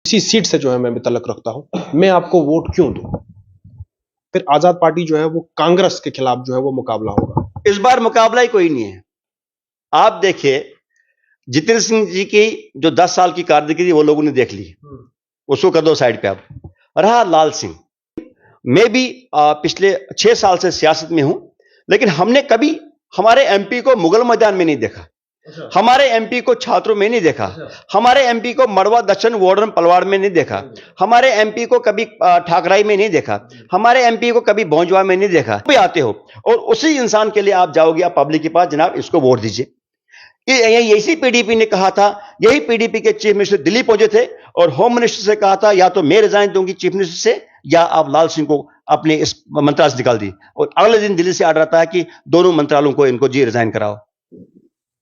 इसी सीट से जो है मैं तल्लुक रखता हूं, मैं आपको वोट क्यों दूं। फिर आजाद पार्टी जो है वो कांग्रेस के खिलाफ जो है वो मुकाबला होगा। इस बार मुकाबला ही कोई नहीं है। आप देखिए, जितेंद्र सिंह जी की जो 10 साल की कारकर्दगी वो लोगों ने देख ली, उसको कर दो साइड पे। अब रहा लाल सिंह, मैं भी पिछले 6 साल से सियासत में हूं, लेकिन हमने कभी हमारे एमपी को मुगल मैदान में नहीं देखा, हमारे एमपी को छात्रों में नहीं देखा, हमारे एमपी को मड़वा दक्षिण वार्डन पलवाड़ में नहीं देखा, हमारे एमपी को कभी ठाकराई में नहीं देखा, हमारे एमपी को कभी भोंजवा में नहीं देखा। भी आते हो और उसी इंसान के लिए आप जाओगे आप पब्लिक के पास, जनाब इसको वोट दीजिए। इसी पीडीपी ने कहा था, यही पीडीपी के चीफ मिनिस्टर दिल्ली पहुंचे थे और होम मिनिस्टर से कहा था या तो मैं रिजाइन दूंगी चीफ मिनिस्टर से या आप लाल सिंह को अपने इस मंत्रालय से निकाल दी, और अगले दिन दिल्ली से आर्डर आता है कि दोनों मंत्रालयों को इनको जी रिजाइन कराओ।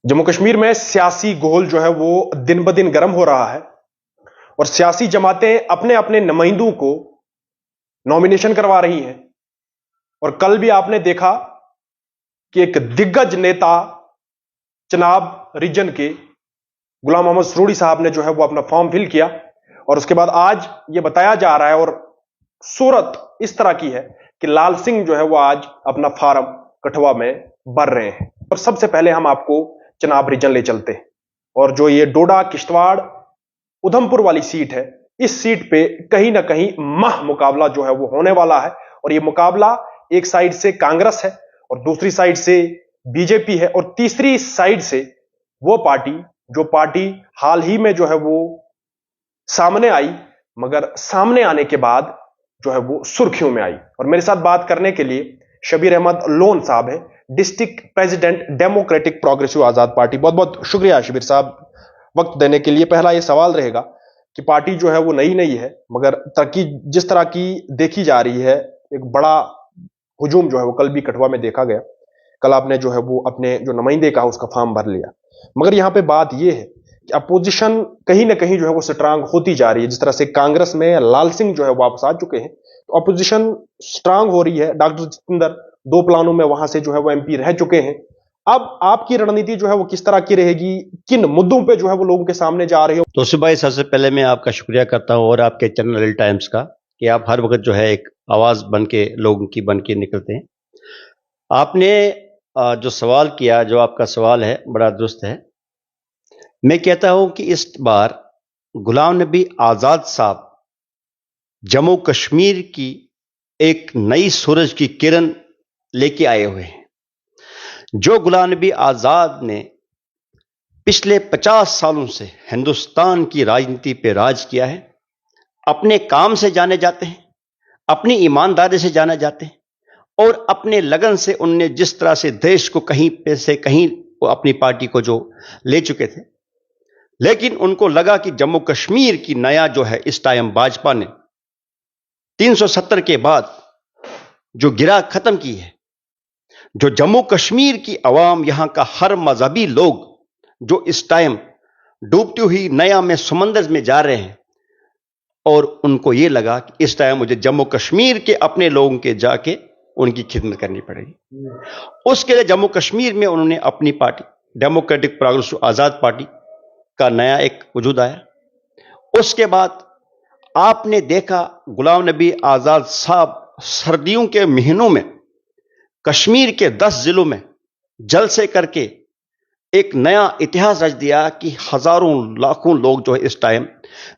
जम्मू कश्मीर में सियासी गोल जो है वो दिन ब दिन गर्म हो रहा है और सियासी जमातें अपने अपने नुमाइंदों को नॉमिनेशन करवा रही हैं। और कल भी आपने देखा कि एक दिग्गज नेता चनाब रीजन के गुलाम मोहम्मद सरूड़ी साहब ने जो है वो अपना फॉर्म फिल किया, और उसके बाद आज ये बताया जा रहा है और सूरत इस तरह की है कि लाल सिंह जो है वो आज अपना फार्म कठुआ में भर रहे हैं। और सबसे पहले हम आपको चनाब रीजन ले चलते हैं, और जो ये डोडा किश्तवाड़ उधमपुर वाली सीट है, इस सीट पे कहीं ना कहीं मुकाबला जो है वो होने वाला है। और ये मुकाबला एक साइड से कांग्रेस है और दूसरी साइड से बीजेपी है, और तीसरी साइड से वो पार्टी जो पार्टी हाल ही में जो है वो सामने आई, मगर सामने आने के बाद जो है वो सुर्खियों में आई। और मेरे साथ बात करने के लिए शबीर अहमद लोन साहब है, डिस्ट्रिक्ट प्रेसिडेंट डेमोक्रेटिक प्रोग्रेसिव आजाद पार्टी। बहुत बहुत शुक्रिया शबीर साहब वक्त देने के लिए। पहला ये सवाल रहेगा कि पार्टी जो है वो नई नहीं है, मगर तरक्की जिस तरह की देखी जा रही है, एक बड़ा हुजूम जो है वो कल भी कठुआ में देखा गया। कल आपने जो है वो अपने जो नुमाइंदे का उसका फॉर्म भर लिया, मगर यहां पे बात यह है कि अपोजिशन कहीं ना कहीं जो है वो स्ट्रांग होती जा रही है। जिस तरह से कांग्रेस में लाल सिंह जो है वापस आ चुके हैं, तो अपोजिशन स्ट्रांग हो रही है। डॉक्टर जितेंद्र 2 प्लानों में वहां से जो है वो एमपी रह चुके हैं। अब आपकी रणनीति जो है वो किस तरह की रहेगी, किन मुद्दों पे जो है वो लोगों के सामने जा रहे हो? तो भाई, सबसे पहले मैं आपका शुक्रिया करता हूं और आपके चैनल रियल टाइम्स का, कि आप हर वक्त जो है एक आवाज बन के लोगों की बन के निकलते हैं। आपने जो सवाल किया, जो आपका सवाल है बड़ा दुरुस्त है। मैं कहता हूं कि इस बार गुलाम नबी आजाद साहब जम्मू कश्मीर की एक नई सूरज की किरण लेके आए हुए हैं। जो गुलाम नबी आजाद ने पिछले 50 सालों से हिंदुस्तान की राजनीति पे राज किया है, अपने काम से जाने जाते हैं, अपनी ईमानदारी से जाने जाते हैं, और अपने लगन से उनने जिस तरह से देश को कहीं पे से कहीं अपनी पार्टी को जो ले चुके थे, लेकिन उनको लगा कि जम्मू कश्मीर की नया जो है इस टाइम भाजपा ने 370 के बाद जो गिरा खत्म की है, जो जम्मू कश्मीर की अवाम, यहां का हर मजहबी लोग जो इस टाइम डूबती हुई नया में समंदर में जा रहे हैं, और उनको यह लगा कि इस टाइम मुझे जम्मू कश्मीर के अपने लोगों के जाके उनकी खिदमत करनी पड़ेगी। उसके लिए जम्मू कश्मीर में उन्होंने अपनी पार्टी डेमोक्रेटिक प्रोग्रेसिव आजाद पार्टी का नया एक वजूद आया। उसके बाद आपने देखा गुलाम नबी आजाद साहब सर्दियों के महीनों में कश्मीर के 10 जिलों में जलसे करके एक नया इतिहास रच दिया कि हजारों लाखों लोग जो है इस टाइम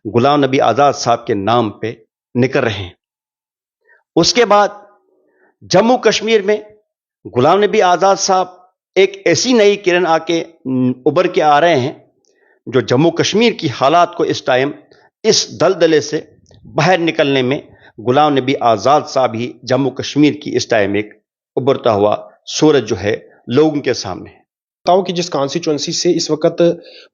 गुलाम नबी आजाद साहब के नाम पे निकल रहे हैं। उसके बाद जम्मू कश्मीर में गुलाम नबी आजाद साहब एक ऐसी नई किरण आके उभर के आ रहे हैं, जो जम्मू कश्मीर की हालात को इस टाइम इस दलदले से बाहर निकलने में गुलाम नबी आजाद साहब ही जम्मू कश्मीर की इस टाइम एक उभरता हुआ सूरज जो है लोगों के सामने है। बताओ कि जिस कॉन्स्टिट्यूंसी से इस वक्त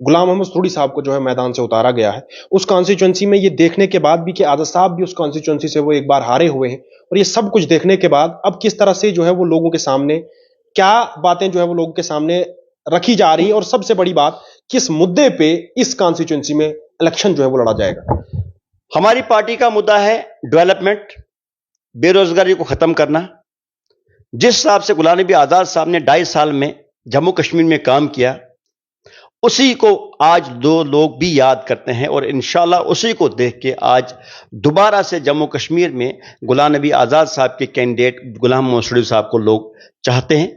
गुलाम मोहम्मद सरूड़ी साहब को जो है मैदान से उतारा गया है, उस कॉन्स्टिट्यूंसी में ये देखने के बाद भी कि आजाद साहब भी उस कॉन्स्टिट्यूंसी से वो एक बार हारे हुए हैं, और ये सब कुछ देखने के बाद अब किस तरह से जो है वो लोगों के सामने क्या बातें जो है वो लोगों के सामने रखी जा रही है, और सबसे बड़ी बात किस मुद्दे पे इस कॉन्स्टिट्यूंसी में इलेक्शन जो है वो लड़ा जाएगा? हमारी पार्टी का मुद्दा है डेवलपमेंट, बेरोजगारी को खत्म करना। जिस हिसाब से गुलाम नबी आजाद साहब ने 2.5 साल में जम्मू कश्मीर में काम किया, उसी को आज दो लोग भी याद करते हैं और इंशाल्लाह उसी को देख के आज दोबारा से जम्मू कश्मीर में गुलाम नबी आज़ाद साहब के कैंडिडेट गुलाम मोहम्मद शरीफ साहब को लोग चाहते हैं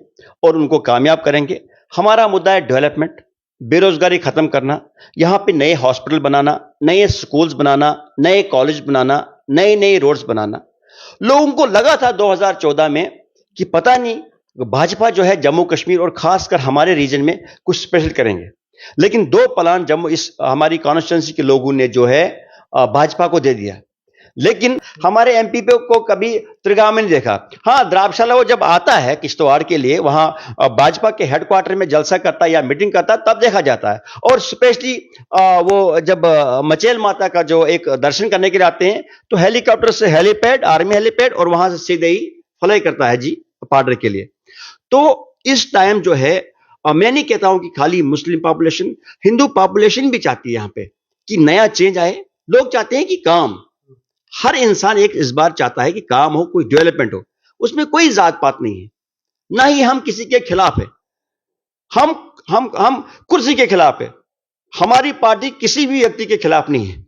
और उनको कामयाब करेंगे। हमारा मुद्दा है डेवलपमेंट, बेरोजगारी खत्म करना, यहाँ पे नए हॉस्पिटल बनाना, नए स्कूल्स बनाना, नए कॉलेज बनाना, नए नए रोड्स बनाना। लोगों को लगा था 2014 में कि पता नहीं भाजपा जो है जम्मू कश्मीर और खासकर हमारे रीजन में कुछ स्पेशल करेंगे, लेकिन दो प्लान जम्मू इस हमारी कॉन्स्टिट्यूंसी के लोगों ने जो है भाजपा को दे दिया, लेकिन हमारे एमपी पे को कभी त्रिगाम में नहीं देखा। हाँ, द्राबशाला वो जब आता है किश्तवाड़ के लिए, वहां भाजपा के हेडक्वार्टर में जलसा करता है या मीटिंग करता है तब देखा जाता है। और स्पेशली वो जब मचेल माता का जो एक दर्शन करने के लिए आते हैं तो हेलीकॉप्टर से हेलीपैड, आर्मी हेलीपैड, और वहां से सीधे ही फ्लाई करता है जी पार्डर के लिए। तो इस टाइम जो है मैं नहीं कहता हूं कि खाली मुस्लिम पॉपुलेशन, हिंदू पॉपुलेशन भी चाहती है यहाँ पे कि नया चेंज आए। लोग चाहते हैं कि काम, हर इंसान एक इस बार चाहता है कि काम हो, कोई डेवलपमेंट हो, उसमें कोई जात पात नहीं है, ना ही हम किसी के खिलाफ है। हम कुर्सी के खिलाफ है। हमारी पार्टी किसी भी व्यक्ति के खिलाफ नहीं है।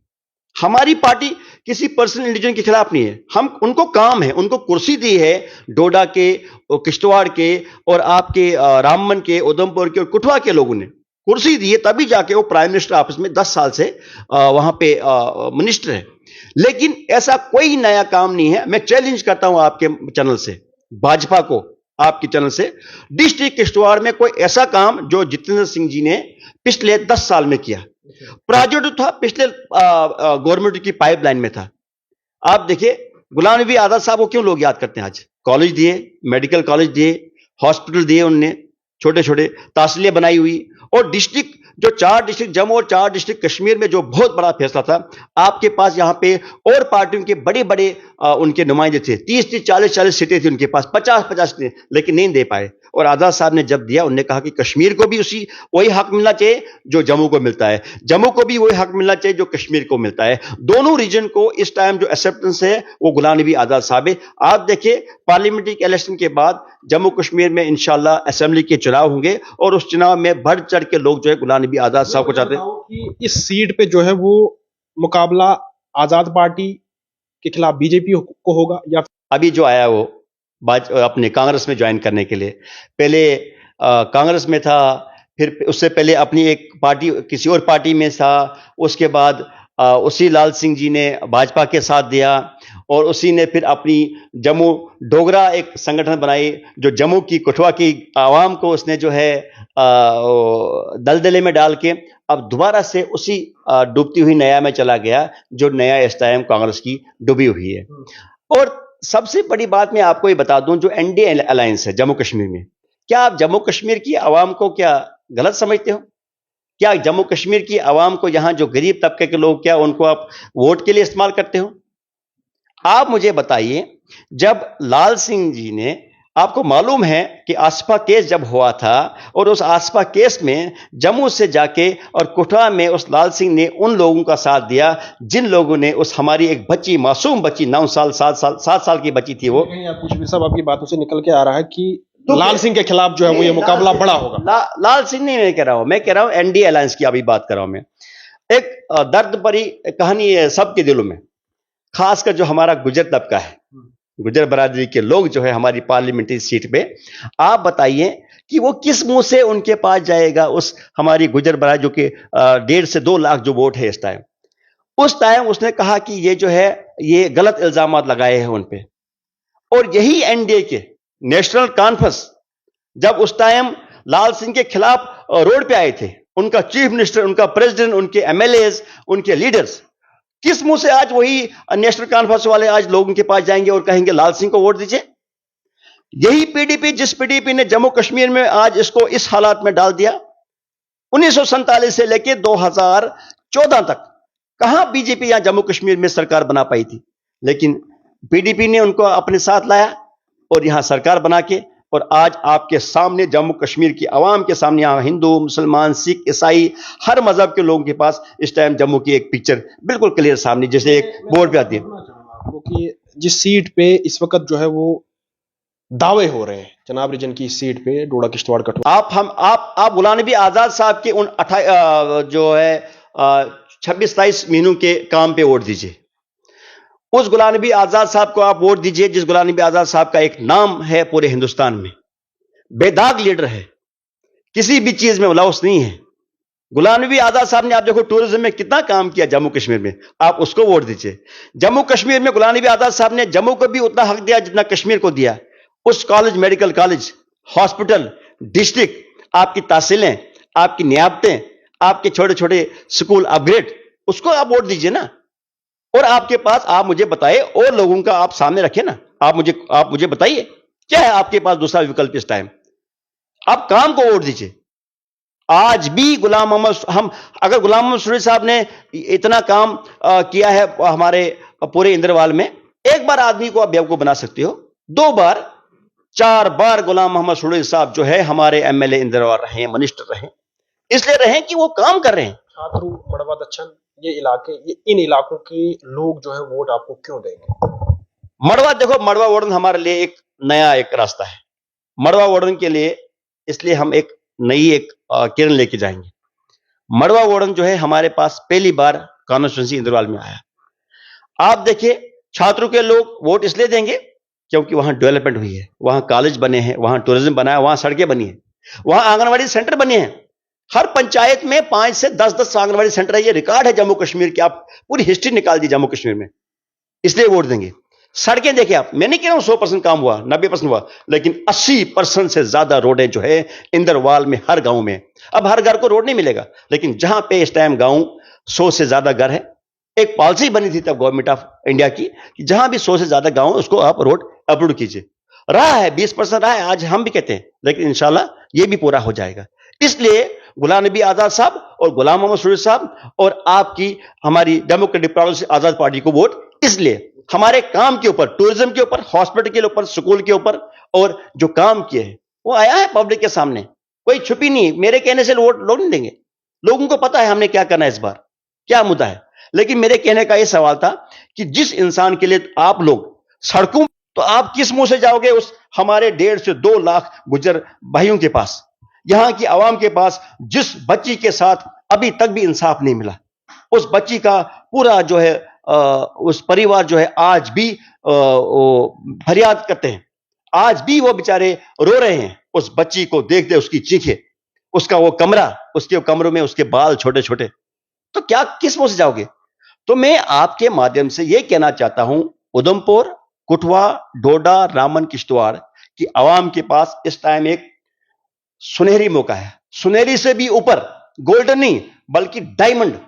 हमारी पार्टी किसी पर्सनल इंडिविजुअल के खिलाफ नहीं है। हम उनको काम है, उनको कुर्सी दी है डोडा के, किश्तवाड़ के और आपके रामबन के, उधमपुर के और कुठवा के लोगों ने कुर्सी दी है, तभी जाके वो प्राइम मिनिस्टर ऑफिस में 10 साल से वहां पे मिनिस्टर है। लेकिन ऐसा कोई नया काम नहीं है। मैं चैलेंज करता हूं आपके चैनल से, भाजपा को, आपके चैनल से, डिस्ट्रिक्ट किश्तवाड़ में कोई ऐसा काम जो जितेंद्र सिंह जी ने पिछले 10 साल में किया। प्रोजेक्ट था पिछले गवर्नमेंट की पाइपलाइन में था। आप देखिए गुलाम नबी आजाद साहब को क्यों लोग याद करते हैं आज? कॉलेज दिए, मेडिकल कॉलेज दिए, हॉस्पिटल दिए उनने, छोटे छोटे तहसीलें बनाई हुई। और डिस्ट्रिक्ट जो 4 डिस्ट्रिक्ट जम्मू और 4 डिस्ट्रिक्ट कश्मीर में जो बहुत बड़ा फैसला था, आपके पास यहां पे और पार्टियों के बड़े बड़े उनके नुमाइंदे थे, 30 40 सीटें थी उनके पास, 50 सीटें, लेकिन नहीं दे पाए। और आजाद साहब ने जब दिया, उन्होंने कहा कि कश्मीर को भी वही हक मिलना चाहिए जो जम्मू को मिलता है, जम्मू को भी वही हक मिलना चाहिए जो कश्मीर को मिलता है। दोनों रीजन को इस टाइम जो एक्सेप्टेंस है वो गुलाम नबी आजाद साहब है। आप देखिए पार्लियामेंट्री इलेक्शन के बाद जम्मू कश्मीर में इंशाल्लाह असेंबली के चुनाव होंगे और उस चुनाव में बढ़ चढ़ के लोग जो है गुलाम नबी आजाद साहब को चाहते हैं कि इस सीट पे जो है वो मुकाबला आजाद पार्टी के खिलाफ बीजेपी को होगा, या अभी जो आया वो अपने कांग्रेस में ज्वाइन करने के लिए, पहले कांग्रेस में था, फिर उससे पहले अपनी एक पार्टी किसी और पार्टी में था, उसके बाद उसी लाल सिंह जी ने भाजपा के साथ दिया और उसी ने फिर अपनी जम्मू डोगरा एक संगठन बनाई जो जम्मू की कठुआ की आवाम को उसने जो है दलदले में डाल के अब दोबारा से उसी डूबती हुई नया में चला गया जो नया इस टाइम कांग्रेस की डूबी हुई है। और सबसे बड़ी बात मैं आपको ये बता दूं, जो एनडीए अलायंस है जम्मू कश्मीर में, क्या आप जम्मू कश्मीर की आवाम को क्या गलत समझते हो? क्या जम्मू कश्मीर की आवाम को, यहां जो गरीब तबके के लोग, क्या उनको आप वोट के लिए इस्तेमाल करते हो? आप मुझे बताइए, जब लाल सिंह जी ने, आपको मालूम है कि आसपा केस जब हुआ था और उस आसपा केस में जम्मू से जाके और कुठा में उस लाल सिंह ने उन लोगों का साथ दिया जिन लोगों ने उस हमारी एक बच्ची, मासूम बच्ची, 9 साल 7 साल की बच्ची थी वो। सब आपकी बातों से निकल के आ रहा है कि तो लाल सिंह के खिलाफ जो है वो ये मुकाबला बड़ा होगा। लाल सिंह नहीं मैं कह रहा हूं, मैं कह रहा हूं एनडीए अलायंस की अभी बात कर रहा हूं मैं। एक दर्द भरी कहानी है सबके दिलों में, खासकर जो हमारा गुजर तबका है, गुजर बरादरी के लोग जो है हमारी पार्लियामेंट्री सीट पे, आप बताइए कि वो किस मुंह से उनके पास जाएगा, उस हमारी गुजर बरादरी जो कि 1.5 से 2 लाख जो वोट है इस टाइम। उस टाइम उसने कहा कि ये जो है ये गलत इल्जाम लगाए हैं उन पे। और यही एनडीए के नेशनल कॉन्फ्रेंस जब उस टाइम लाल सिंह के खिलाफ रोड पे आए थे, उनका चीफ मिनिस्टर, उनका प्रेसिडेंट, उनके एमएलएज, उनके लीडर्स, किस मुंह से आज वही नेशनल कॉन्फ्रेंस वाले आज लोगों के पास जाएंगे और कहेंगे लाल सिंह को वोट दीजिए? यही पीडीपी, जिस पीडीपी ने जम्मू कश्मीर में आज इसको इस हालात में डाल दिया, 1947 से लेकर 2014 तक कहां बीजेपी यहां जम्मू कश्मीर में सरकार बना पाई थी, लेकिन पीडीपी ने उनको अपने साथ लाया और यहां सरकार बना के, और आज आपके सामने जम्मू कश्मीर की आवाम के सामने, यहां हिंदू, मुसलमान, सिख, ईसाई, हर मजहब के लोगों के पास इस टाइम जम्मू की एक पिक्चर बिल्कुल क्लियर सामने, जैसे एक बोर्ड पे आती है। कि जिस सीट पे इस वक्त जो है वो दावे हो रहे हैं चनाब रीजन की सीट पे डोडा किश्तवाड़ कठुआ। आप गुलाम नबी आजाद साहब के उन जो है 26-27 महीनों के काम पे वोट दीजिए। उस गुलाम नबी आजाद साहब को आप वोट दीजिए जिस गुलाम नबी आजाद साहब का एक नाम है पूरे हिंदुस्तान में, बेदाग लीडर है, किसी भी चीज में लॉस नहीं है। गुलाम नबी आजाद साहब ने आप देखो टूरिज्म में कितना काम किया जम्मू कश्मीर में, आप उसको वोट दीजिए। जम्मू कश्मीर में गुलाम नबी आजाद साहब ने जम्मू को भी उतना हक दिया जितना कश्मीर को दिया। उस college, medical college, hospital, district, आपकी तहसीलें, आपकी नियाबतें, आपके छोटे छोटे स्कूल अपग्रेड, उसको आप वोट दीजिए ना। और आपके पास, आप मुझे बताइए, और लोगों का आप सामने रखें ना, आप मुझे बताइए क्या है आपके पास दूसरा विकल्प इस टाइम। आप काम को वोट दीजिए। आज भी गुलाम मोहम्मद, हम अगर गुलाम मोहम्मद सुरैश साहब ने इतना काम किया है हमारे पूरे इंद्रवाल में, एक बार आदमी को आप बेवकूफ बना सकते हो, 2 बार 4 बार गुलाम मोहम्मद सुरैश साहब जो है हमारे एमएलए इंद्रवाल रहे हैं, मिनिस्टर रहे, इसलिए रहे कि वो काम कर रहे हैं। छात्र मड़वा दच्छन, ये इलाके, ये इन इलाकों के लोग जो है वोट आपको क्यों देंगे? मड़वा, देखो मड़वा वोडन हमारे लिए एक नया एक रास्ता है। मड़वा वोडन के लिए इसलिए हम एक नई एक किरण लेके जाएंगे। मड़वा वोडन जो है हमारे पास पहली बार कॉन्स्टिट्यूंसी इंद्रवाल में आया। आप देखिए, छात्रों के लोग वोट इसलिए देंगे क्योंकि वहां डेवलपमेंट हुई है, वहां कॉलेज बने हैं, वहां टूरिज्म बना है, वहां सड़कें बनी हैं, वहां आंगनवाड़ी सेंटर बने हैं। हर पंचायत में 5 से 10 आंगनवाड़ी सेंटर है। ये रिकॉर्ड है जम्मू कश्मीर की, आप पूरी हिस्ट्री निकाल दी जम्मू कश्मीर में, इसलिए वोट देंगे। सड़कें देखिए आप, मैं नहीं कह रहा हूं 100% काम हुआ, 90% हुआ, लेकिन 80% से ज्यादा रोडें जो है इंदरवाल में, हर गांव में। अब हर घर को रोड नहीं मिलेगा, लेकिन जहां पे इस टाइम गांव 100 से ज्यादा घर है, एक पॉलिसी बनी थी तब गवर्नमेंट ऑफ इंडिया की कि जहां भी 100 से ज्यादा गांव है उसको आप रोड अपलोड कीजिए। रहा है 20% रहा है, आज हम भी कहते हैं, लेकिन इंशाल्लाह ये भी पूरा हो जाएगा। इसलिए गुलाम नबी आजाद साहब और गुलाम मोहम्मद सुरैश साहब और आपकी हमारी डेमोक्रेटिक प्रोग्रेसिव आजाद पार्टी को वोट, इसलिए हमारे काम के ऊपर, टूरिज्म के ऊपर, हॉस्पिटल के ऊपर, स्कूल के ऊपर, और जो काम किए हैं वो आया है पब्लिक के सामने, कोई छुपी नहीं। मेरे कहने से वोट लोग नहीं देंगे, लोगों को पता है हमने क्या करना है, इस बार क्या मुद्दा है। लेकिन मेरे कहने का यह सवाल था कि जिस इंसान के लिए आप लोग सड़कों, तो आप किस मुंह से जाओगे उस हमारे 1.5 से 2 लाख गुज्जर भाइयों के पास, यहां की आवाम के पास, जिस बच्ची के साथ अभी तक भी इंसाफ नहीं मिला, उस बच्ची का पूरा जो है उस परिवार जो है आज भी फरियाद करते हैं, आज भी वो बेचारे रो रहे हैं उस बच्ची को देख दे, उसकी चीखें, उसका वो कमरा, उसके कमरों में उसके बाल छोटे छोटे, तो क्या किस मुंह से जाओगे। तो मैं आपके माध्यम से यह कहना चाहता हूं, उधमपुर, कठुआ, डोडा, रामबन, किश्तवाड़ की आवाम के पास इस टाइम एक सुनहरी मौका है, सुनहरी से भी ऊपर, गोल्डन नहीं बल्कि डायमंड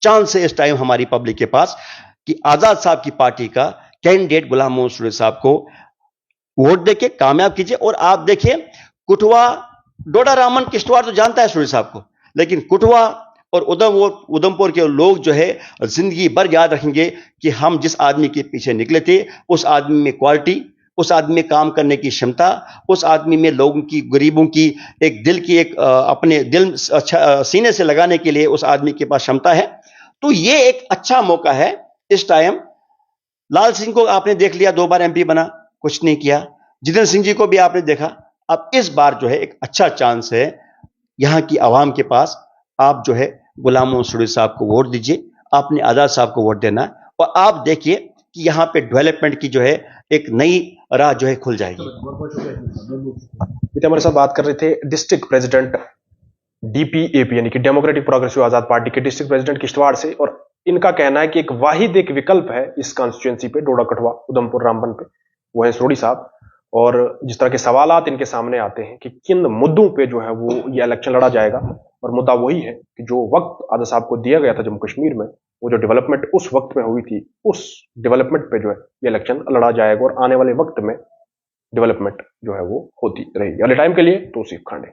चांस है इस टाइम हमारी पब्लिक के पास कि आजाद साहब की पार्टी का कैंडिडेट गुलाम मोहम्मद सुरैश साहब को वोट देके कामयाब कीजिए। और आप देखिए, कुठवा, डोडा, रामबन, किश्तवाड़ तो जानता है सुरैश साहब को, लेकिन कुठवा और उधमपुर के लोग जो है जिंदगी भर याद रखेंगे कि हम जिस आदमी के पीछे निकले थे, उस आदमी में क्वालिटी, उस आदमी में काम करने की क्षमता, उस आदमी में लोगों की, गरीबों की एक दिल की एक अपने दिल सीने से लगाने के लिए उस आदमी के पास क्षमता है। तो ये एक अच्छा मौका है इस टाइम। लाल सिंह को आपने देख लिया, 2 बार एमपी बना, कुछ नहीं किया। जितेंद्र सिंह जी को भी आपने देखा। अब इस बार जो है एक अच्छा चांस है यहां की आवाम के पास। आप जो है गुलाम मोहम्मद सुरैश साहब को वोट दीजिए, आपने आजाद साहब को वोट देना, और आप देखिए कि यहां पे डेवलपमेंट की जो है एक नई राह जो है खुल जाएगी। हमारे साथ बात कर रहे थे डिस्ट्रिक्ट प्रेसिडेंट डीपीएपी यानी कि डेमोक्रेटिक प्रोग्रेसिव आजाद पार्टी के डिस्ट्रिक्ट प्रेसिडेंट किश्तवाड़ से, और इनका कहना है कि एक वाहिद एक विकल्प है इस कॉन्स्टिट्यूएंसी पे, डोडा, कठुआ, उधमपुर, रामबन पे, वो है सोडी साहब। और जिस तरह के सवालात इनके सामने आते हैं कि किन मुद्दों पे जो है वो ये इलेक्शन लड़ा जाएगा, और मुद्दा वही है कि जो वक्त आजाद साहब को दिया गया था जम्मू कश्मीर में, वो जो डेवलपमेंट उस वक्त में हुई थी, उस डेवलपमेंट पे जो है ये इलेक्शन लड़ा जाएगा, और आने वाले वक्त में डेवलपमेंट जो है वो होती रहेगी। अगले टाइम के लिए तौसीफ खांडे।